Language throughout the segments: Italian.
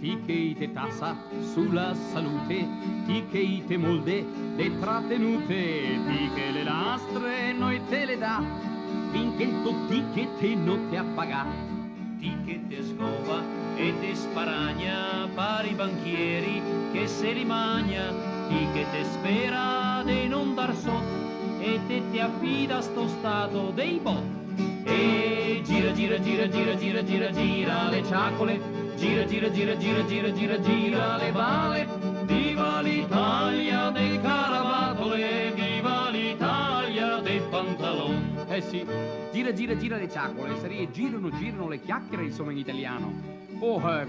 ti che te tassa sulla salute, ti che te molde le trattenute, ti che le lastre noi te le dà, finché il tuo ti che te non te appagà. Ti che te scova e te sparagna, pari banchieri che se li magna, ti che te spera de non dar sotto, e te affida sto stato dei bot. E gira gira gira gira gira gira gira le ciacole, gira gira gira gira gira gira gira le bale, viva l'Italia dei caravatole, viva l'Italia dei pantaloni. Eh sì, gira gira gira le ciacole, serie girano le chiacchiere insomma in italiano.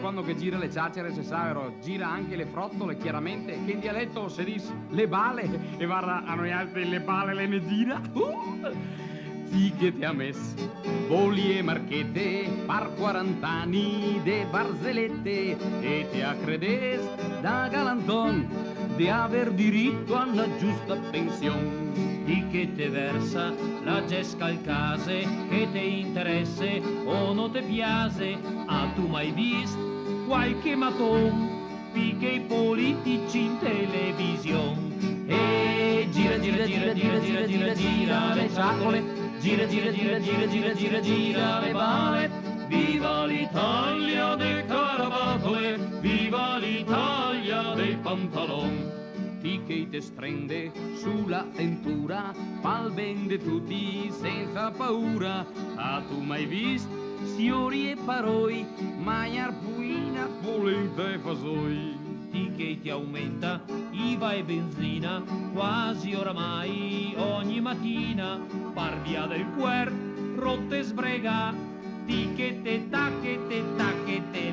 Quando che gira le ciacere se savero, gira anche le frottole chiaramente, che in dialetto si dice le bale, e guarda a noi altri le bale le ne gira. Sì che ti ha messo voli e marchette, par 40 anni de barzellette, e ti ha credes da galanton di aver diritto alla giusta pensione. Di che te versa la gesca al case, che te interesse o non te piace, ha tu mai visto qualche maton, piché i politici in televisione. E gira gira gira gira gira gira gira le ciacole, gira gira gira gira gira gira gira le bale, viva l'Italia dei caravatole, viva l'Italia dei pantaloni. Ti che te strende sulla tentura, fal ben de tutti senza paura. Ha tu mai visto signori e paroi, mangiar puina, polenta e fasoi. Ti che ti aumenta IVA e benzina, quasi oramai ogni mattina, par via del guer, rotte sbrega, ti che te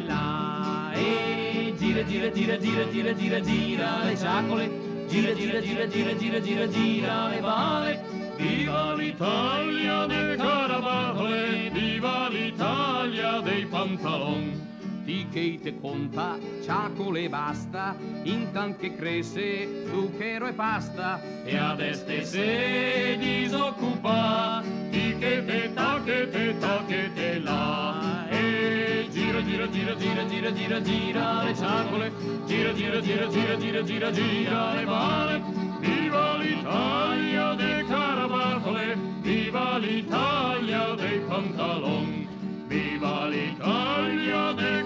là. E gira gira gira gira gira gira gira le ciacole, gira gira gira gira gira gira gira le bale, viva l'Italia dei caravatole, viva l'Italia dei pantaloni. Ti che te conta ciacole basta, intanto che cresce zucchero e pasta, e adesso se disoccupa, ti che te là. E gira gira gira gira gira gira gira le ciacole, gira gira gira gira gira gira gira le bale, viva l'Italia dei caravatole, viva l'Italia dei pantaloni, viva l'Italia dei